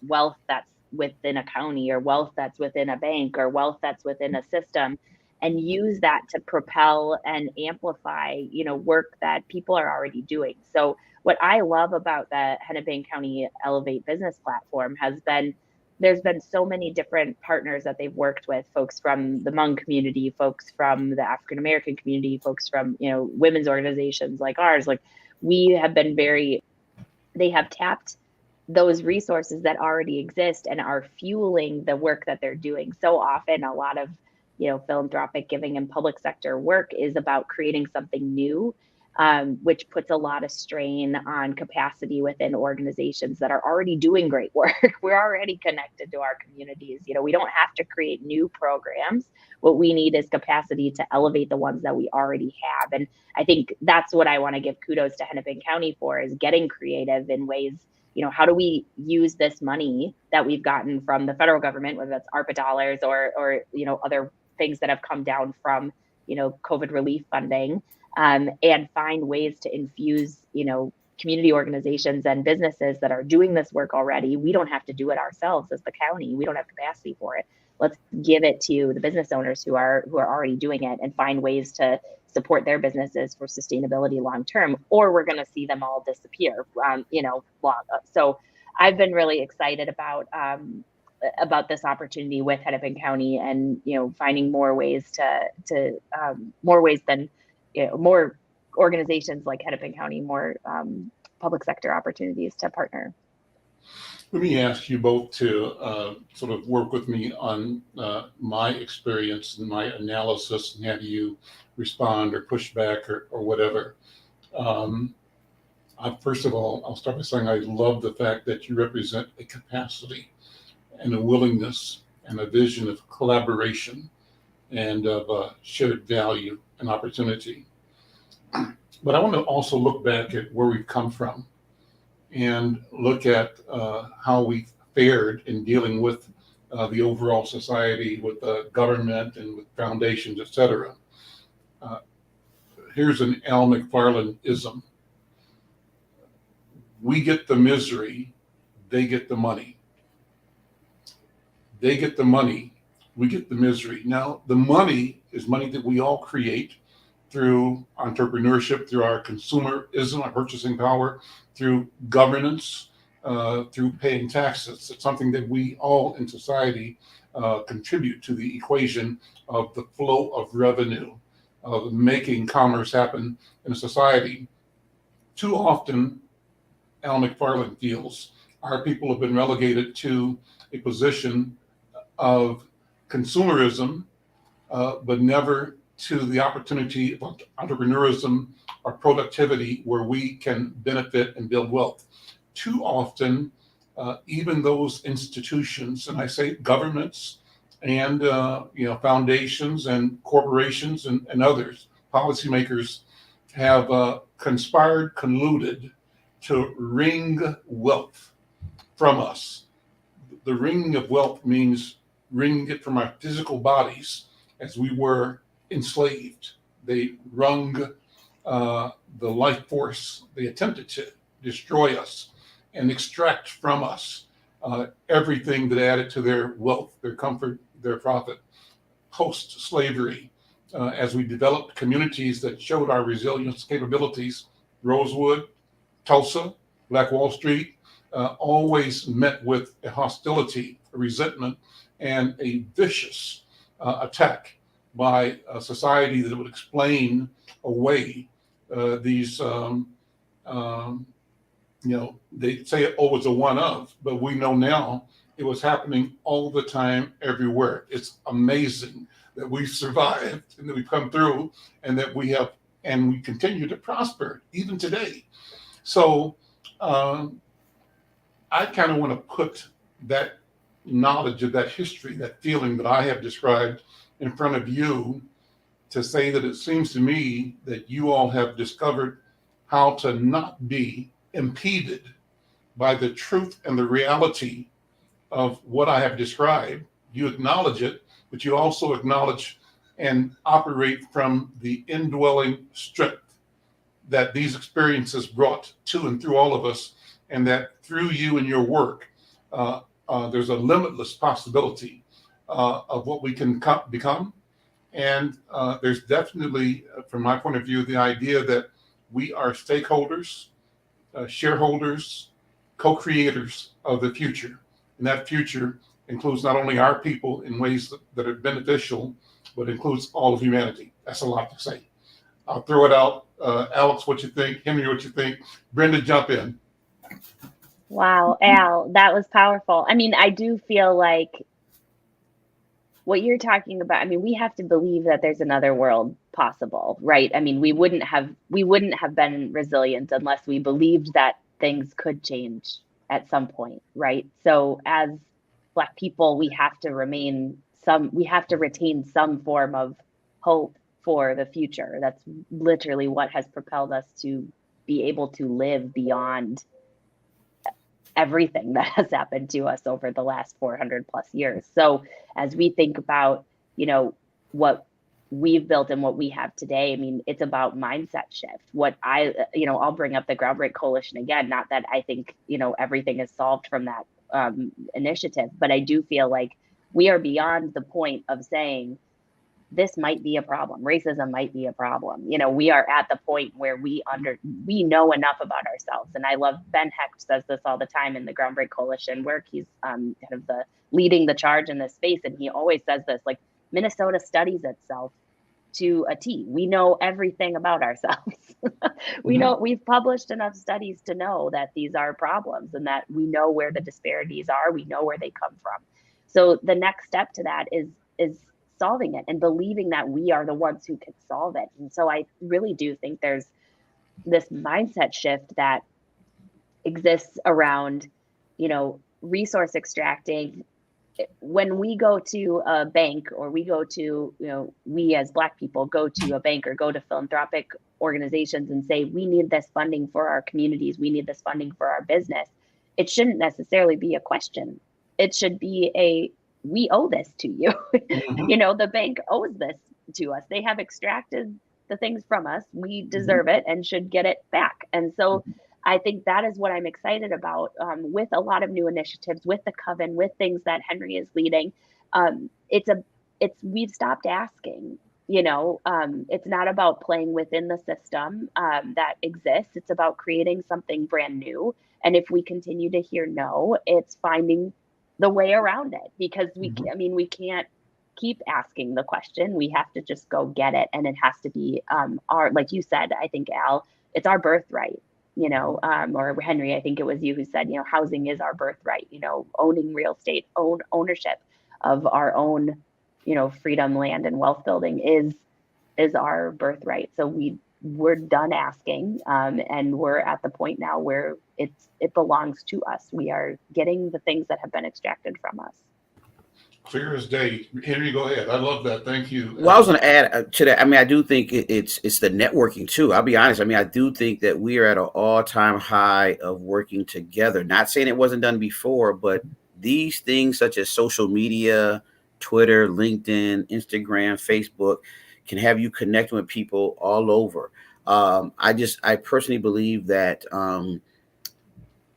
wealth that's within a county, or wealth that's within a bank, or wealth that's within a system, and use that to propel and amplify, work that people are already doing. So what I love about the Hennepin County Elevate Business platform has been, there's been so many different partners that they've worked with, folks from the Hmong community, folks from the African American community, folks from, women's organizations like ours. Like, we have been they have tapped those resources that already exist and are fueling the work that they're doing. So often a lot of, philanthropic giving and public sector work is about creating something new. which puts a lot of strain on capacity within organizations that are already doing great work. We're already connected to our communities. We don't have to create new programs. What we need is capacity to elevate the ones that we already have. And I think that's what I want to give kudos to Hennepin County for, is getting creative in ways. How do we use this money that we've gotten from the federal government, whether that's ARPA dollars or other things that have come down from, COVID relief funding, and find ways to infuse, community organizations and businesses that are doing this work already. We don't have to do it ourselves as the county. We don't have capacity for it. Let's give it to the business owners who are already doing it, and find ways to support their businesses for sustainability long term, or we're going to see them all disappear. So I've been really excited about this opportunity with Hennepin County, and finding more ways than more organizations like Hennepin County, more public sector opportunities to partner. Let me ask you both to sort of work with me on my experience and my analysis, and how do you respond or push back or whatever. First of all, I'll start by saying I love the fact that you represent a capacity and a willingness and a vision of collaboration and of shared value and opportunity. But I want to also look back at where we've come from and look at how we fared in dealing with the overall society, with the government and with foundations, et cetera. Here's an Al McFarland-ism. We get the misery, they get the money. They get the money, we get the misery. Now, the money is money that we all create through entrepreneurship, through our consumerism, our purchasing power, through governance, through paying taxes. It's something that we all in society contribute to the equation of the flow of revenue, of making commerce happen in a society. Too often, Al McFarland feels, our people have been relegated to a position of consumerism, but never to the opportunity of entrepreneurism or productivity where we can benefit and build wealth. Too often, even those institutions, and I say governments and foundations and corporations and others, policymakers, have conspired, colluded to wring wealth from us. The wringing of wealth means wringing it from our physical bodies as we were enslaved. They wrung the life force. They attempted to destroy us and extract from us everything that added to their wealth, their comfort, their profit. Post-slavery, as we developed communities that showed our resilience capabilities, Rosewood, Tulsa, Black Wall Street, always met with a hostility, a resentment, and a vicious attack by a society that would explain away these, they say, oh, it's a one of, but we know now it was happening all the time, everywhere. It's amazing that we've survived and that we've come through and that we have, and we continue to prosper even today. So I kind of want to put that knowledge of that history, that feeling that I have described in front of you, to say that it seems to me that you all have discovered how to not be impeded by the truth and the reality of what I have described. You acknowledge it, but you also acknowledge and operate from the indwelling strength that these experiences brought to and through all of us, and that through you and your work, there's a limitless possibility of what we can become. And there's definitely, from my point of view, the idea that we are stakeholders, shareholders, co-creators of the future. And that future includes not only our people in ways that are beneficial, but includes all of humanity. That's a lot to say. I'll throw it out. Alex, what you think? Henry, what you think? Brenda, jump in. Wow, Al, that was powerful. I mean, I do feel like what you're talking about, I mean, we have to believe that there's another world possible, right? I mean, we wouldn't have been resilient unless we believed that things could change at some point, right? So as Black people, we have to retain some form of hope for the future. That's literally what has propelled us to be able to live beyond everything that has happened to us over the last 400 plus years. So as we think about, what we've built and what we have today, I mean, it's about mindset shift. I'll bring up the Groundbreak Coalition again, not that I think, everything is solved from that initiative, but I do feel like we are beyond the point of saying, this might be a problem. Racism might be a problem. We are at the point where we know enough about ourselves. And I love Ben Hecht says this all the time in the Groundbreak Coalition work. He's kind of leading the charge in this space. And he always says this, like, Minnesota studies itself to a T. We know everything about ourselves. We've published enough studies to know that these are problems and that we know where the disparities are. We know where they come from. So the next step to that is solving it and believing that we are the ones who can solve it. And so I really do think there's this mindset shift that exists around, resource extracting. When we go to a bank or we go to, we as Black people go to a bank or go to philanthropic organizations and say, we need this funding for our communities, we need this funding for our business, it shouldn't necessarily be a question. It should be we owe this to you. Mhm. The bank owes this to us. They have extracted the things from us. We deserve it and should get it back. And so I think that is what I'm excited about with a lot of new initiatives, with the Coven, with things that Henry is leading. We've stopped asking, it's not about playing within the system that exists. It's about creating something brand new. And if we continue to hear no, it's finding the way around it, because we can't keep asking the question. We have to just go get it. And it has to be like you said, I think, Al, it's our birthright, or Henry, I think it was you who said, housing is our birthright, owning real estate, ownership of our own, freedom, land, and wealth building is our birthright. So we're done asking, and we're at the point now where it belongs to us. We are getting the things that have been extracted from us. Clear as day. Henry, go ahead. I love that. Thank you. Well, I was going to add to that. I mean, I do think it's the networking too. I'll be honest. I mean, I do think that we are at an all-time high of working together. Not saying it wasn't done before, but these things such as social media, Twitter, LinkedIn, Instagram, Facebook can have you connecting with people all over. I personally believe that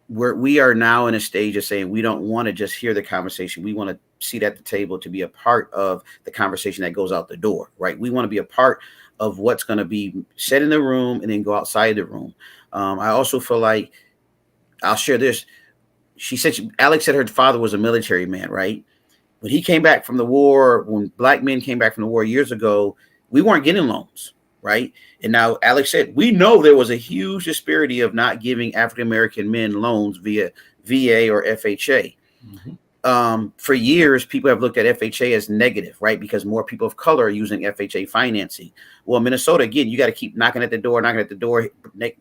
we are now in a stage of saying we don't want to just hear the conversation. We want to sit at the table to be a part of the conversation that goes out the door, right? We want to be a part of what's going to be said in the room and then go outside the room. I also feel like, I'll share this. Alex said her father was a military man, right? When he came back from the war, when Black men came back from the war years ago, we weren't getting loans, right? And now Alex said, we know there was a huge disparity of not giving African-American men loans via VA or FHA. For years, people have looked at FHA as negative, right? Because more people of color are using FHA financing. Well, Minnesota, again, you got to keep knocking at the door,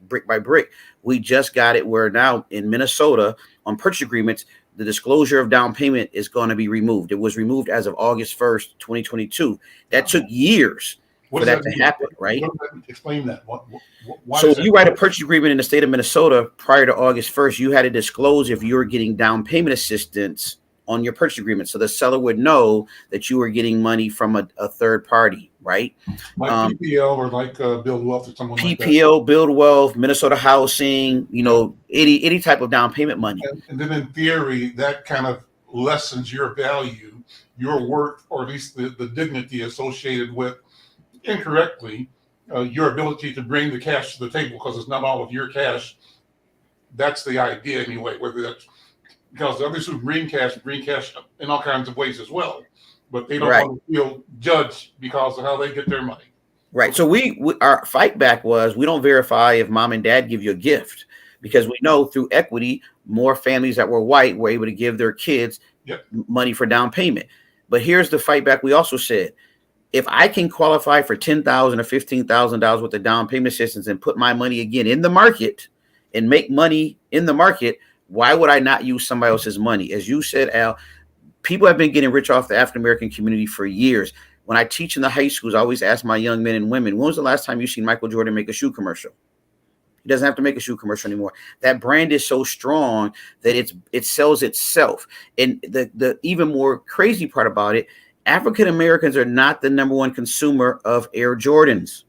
brick by brick. We just got it where now in Minnesota on purchase agreements, the disclosure of down payment is going to be removed. It was removed as of August 1st, 2022. That took years for that to happen, right? Explain that. Why so if you write a purchase agreement in the state of Minnesota prior to August 1st, you had to disclose if you were getting down payment assistance on your purchase agreement. So the seller would know that you were getting money from a third party, right? Like PPL or like Build Wealth or someone like that. PPL, Build Wealth, Minnesota Housing, any type of down payment money. And then in theory, that kind of lessens your value, your worth, or at least the dignity associated with, incorrectly, your ability to bring the cash to the table, because it's not all of your cash. That's the idea anyway, whether that's because the others who bring cash in all kinds of ways as well, but they don't want to feel judged because of how they get their money. Right. So our fight back was, we don't verify if mom and dad give you a gift, because we know through equity, more families that were white were able to give their kids money for down payment. But here's the fight back. We also said, if I can qualify for $10,000 or $15,000 worth of down payment assistance and put my money again in the market and make money in the market, why would I not use somebody else's money? As you said, Al, people have been getting rich off the African-American community for years. When I teach in the high schools, I always ask my young men and women, when was the last time you seen Michael Jordan make a shoe commercial? He doesn't have to make a shoe commercial anymore. That brand is so strong that it sells itself. And the even more crazy part about it, African Americans are not the number one consumer of Air Jordans,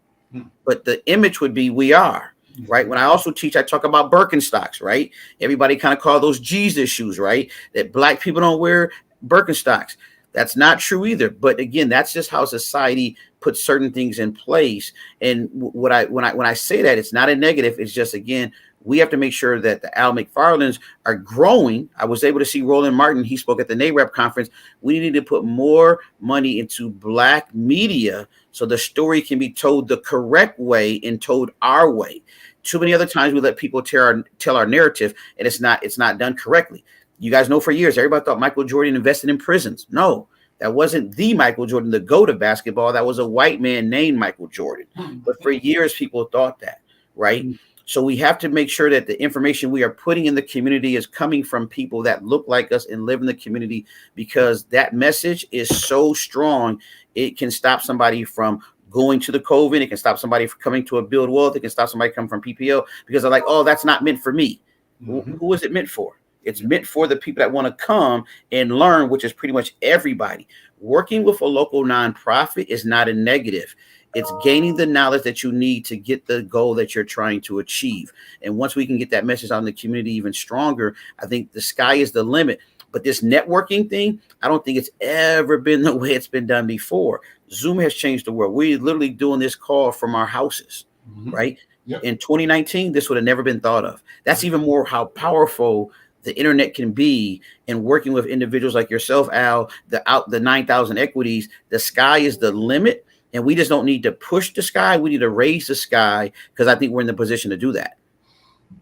but the image would be we are, right? When I also teach, I talk about Birkenstocks, right? Everybody kind of call those Jesus shoes, right? That black people don't wear Birkenstocks. That's not true either. But again, that's just how society puts certain things in place. And when I say that, it's not a negative. It's just, again, we have to make sure that the Al McFarlands are growing. I was able to see Roland Martin. He spoke at the NAREP conference. We need to put more money into Black media so the story can be told the correct way and told our way. Too many other times we let people tell our narrative, and it's not done correctly. You guys know for years, everybody thought Michael Jordan invested in prisons. No, that wasn't the Michael Jordan, the GOAT of basketball. That was a white man named Michael Jordan. But for years, people thought that, right? So we have to make sure that the information we are putting in the community is coming from people that look like us and live in the community, because that message is so strong. It can stop somebody from going to the COVID. It can stop somebody from coming to a Build Wealth. It can stop somebody coming from PPO because they're like, oh, that's not meant for me. Who is it meant for? It's meant for the people that want to come and learn, which is pretty much everybody. Working with a local nonprofit is not a negative. It's gaining the knowledge that you need to get the goal that you're trying to achieve. And once we can get that message out in the community even stronger, I think the sky is the limit. But this networking thing, I don't think it's ever been the way it's been done before. Zoom has changed the world. We're literally doing this call from our houses, right? Yep. In 2019, this would have never been thought of. That's even more how powerful the internet can be, and working with individuals like yourself, Al, the 9,000 equities. The sky is the limit. And we just don't need to push the sky. We need to raise the sky, because I think we're in the position to do that.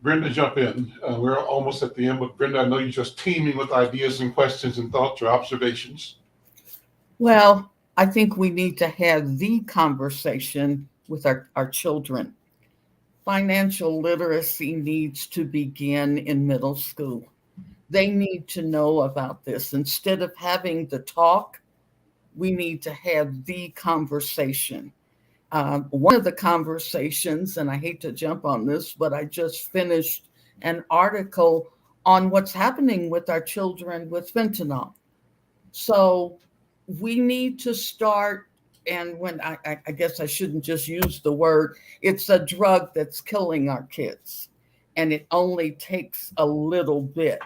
Brenda, jump in. We're almost at the end, but Brenda, I know you're just teeming with ideas and questions and thoughts or observations. Well, I think we need to have the conversation with our children. Financial literacy needs to begin in middle school. They need to know about this. Instead of having the talk, we need to have the conversation. One of the conversations, and I hate to jump on this, but I just finished an article on what's happening with our children with fentanyl. So we need to start, and when I guess I shouldn't just use the word, it's a drug that's killing our kids, and it only takes a little bit.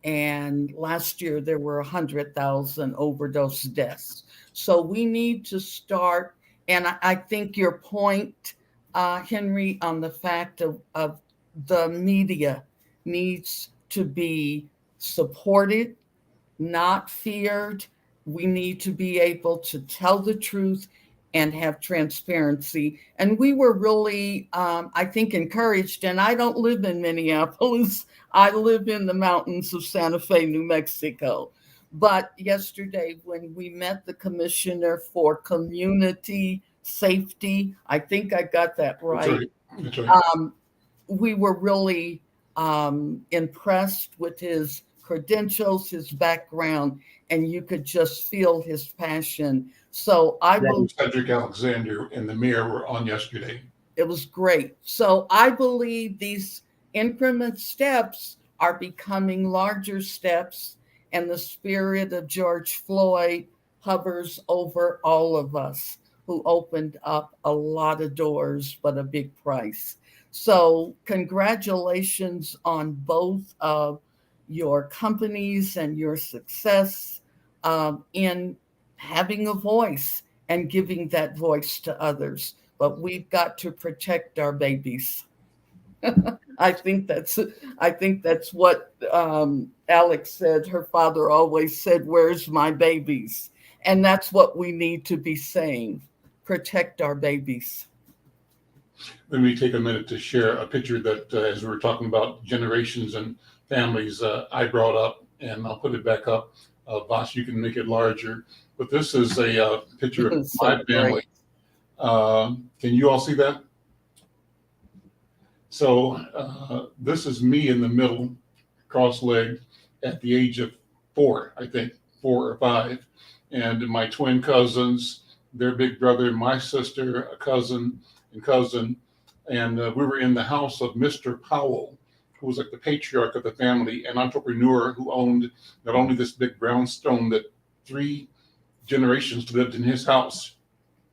And last year there were 100,000 overdose deaths. So we need to start. And I think your point, Henry, on the fact of the media needs to be supported, not feared. We need to be able to tell the truth and have transparency. And we were really, I think, encouraged. And I don't live in Minneapolis. I live in the mountains of Santa Fe, New Mexico. But yesterday, when we met the commissioner for community safety, I think I got that right. That's right. We were really impressed with his credentials, his background, and you could just feel his passion. So I believe Cedric Alexander and the mayor were on yesterday. It was great. So I believe these increment steps are becoming larger steps, and the spirit of George Floyd hovers over all of us, who opened up a lot of doors, but a big price. So congratulations on both of your companies and your success in having a voice and giving that voice to others. But we've got to protect our babies. I think that's what Alex said. Her father always said, "Where's my babies?" And that's what we need to be saying. Protect our babies. Let me take a minute to share a picture that, as we were talking about generations and families, I brought up, and I'll put it back up. Voss, you can make it larger. But this is a picture of This is so my great. family. Can you all see that? So this is me in the middle, cross-legged, at the age of 4, I think, 4 or 5. And my twin cousins, their big brother, my sister, a cousin, and we were in the house of Mr. Powell, who was like the patriarch of the family, an entrepreneur who owned not only this big brownstone that 3 generations lived in his house,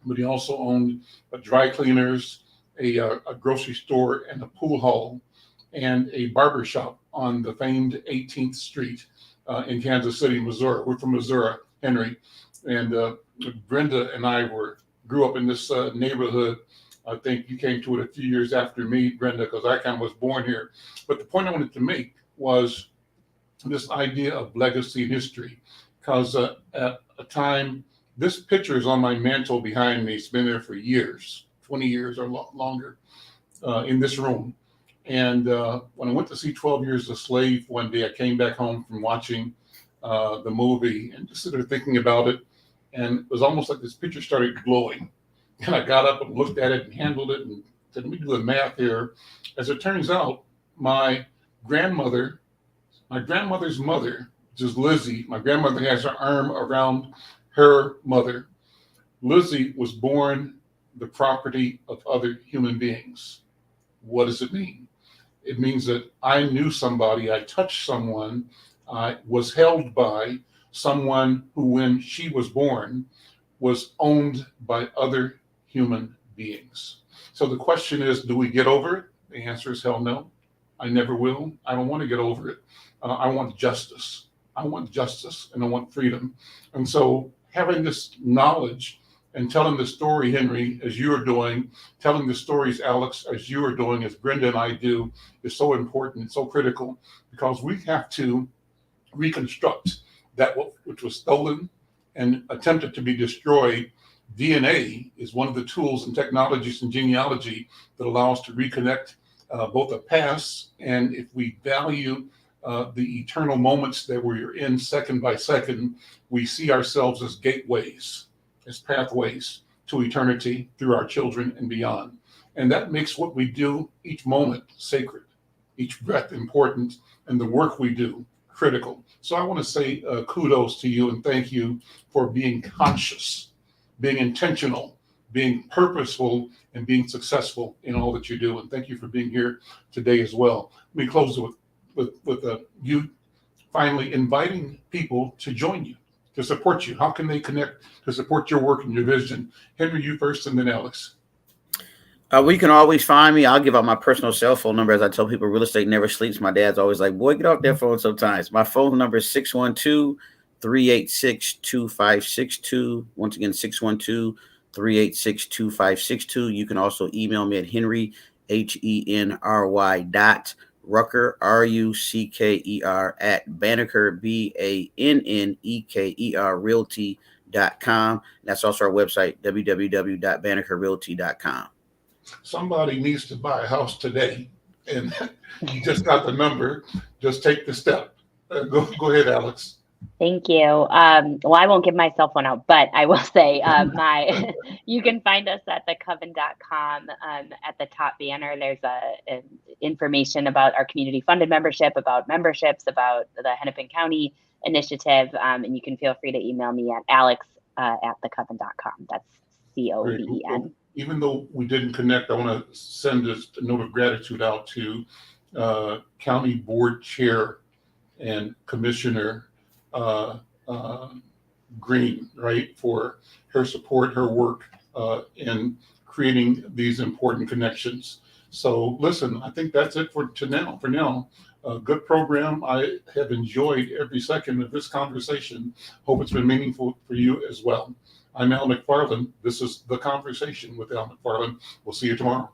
but he also owned a dry cleaners, a grocery store, and a pool hall, and a barber shop on the famed 18th Street in Kansas City, Missouri. We're from Missouri, Henry, and Brenda and I grew up in this neighborhood. I think you came to it a few years after me, Brenda, because I kind of was born here. But the point I wanted to make was this idea of legacy and history, because at a time, this picture is on my mantle behind me. It's been there for years, 20 years or longer, in this room. And when I went to see 12 Years a Slave one day, I came back home from watching the movie and just sort of thinking about it. And it was almost like this picture started glowing. And I got up and looked at it and handled it and said, let me do the math here. As it turns out, my grandmother's mother, which is Lizzie, my grandmother has her arm around her mother. Lizzie was born the property of other human beings. What does it mean? It means that I knew somebody, I touched someone, I was held by someone who, when she was born, was owned by other human beings. So the question is, do we get over it? The answer is hell no. I never will. I don't want to get over it. I want justice. I want justice and I want freedom. And so having this knowledge and telling the story, Henry, as you are doing, telling the stories, Alex, as you are doing, as Brenda and I do, is so important, it's so critical, because we have to reconstruct that which was stolen and attempted to be destroyed. DNA is one of the tools and technologies and genealogy that allow us to reconnect both the past, and if we value the eternal moments that we're in second by second, we see ourselves as gateways, as pathways to eternity through our children and beyond. And that makes what we do each moment sacred, each breath important, and the work we do critical. So I want to say kudos to you and thank you for being conscious, being intentional, being purposeful, and being successful in all that you do. And thank you for being here today as well. Let me close with you finally inviting people to join you, to support you. How can they connect to support your work and your vision? Henry, you first, and then Alex. Well, you can always find me. I'll give out my personal cell phone number. As I tell people, real estate never sleeps. My dad's always like, boy, get off that phone sometimes. My phone number is 612-386-2562. Once again, 612-386-2562. You can also email me at Henry, HENRY Rucker, RUCKER at Banneker, BANNEKER Realty.com. That's also our website, www.bannekerrealty.com. Somebody needs to buy a house today, and you just got the number. Just take the step. Go ahead, Alex. Thank you. Well, I won't give my cell phone out, but I will say you can find us at thecoven.com. At the top banner, there's information about our community funded membership, about memberships, about the Hennepin County initiative. And you can feel free to email me at alex at thecoven.com. That's COVEN. Even though we didn't connect, I want to send a note of gratitude out to County Board Chair and Commissioner Green, right, for her support, her work in creating these important connections. So listen, I think that's it for now. Good program. I have enjoyed every second of this conversation. Hope it's been meaningful for you as well. I'm Al McFarland. This is The Conversation with Al McFarland. We'll see you tomorrow.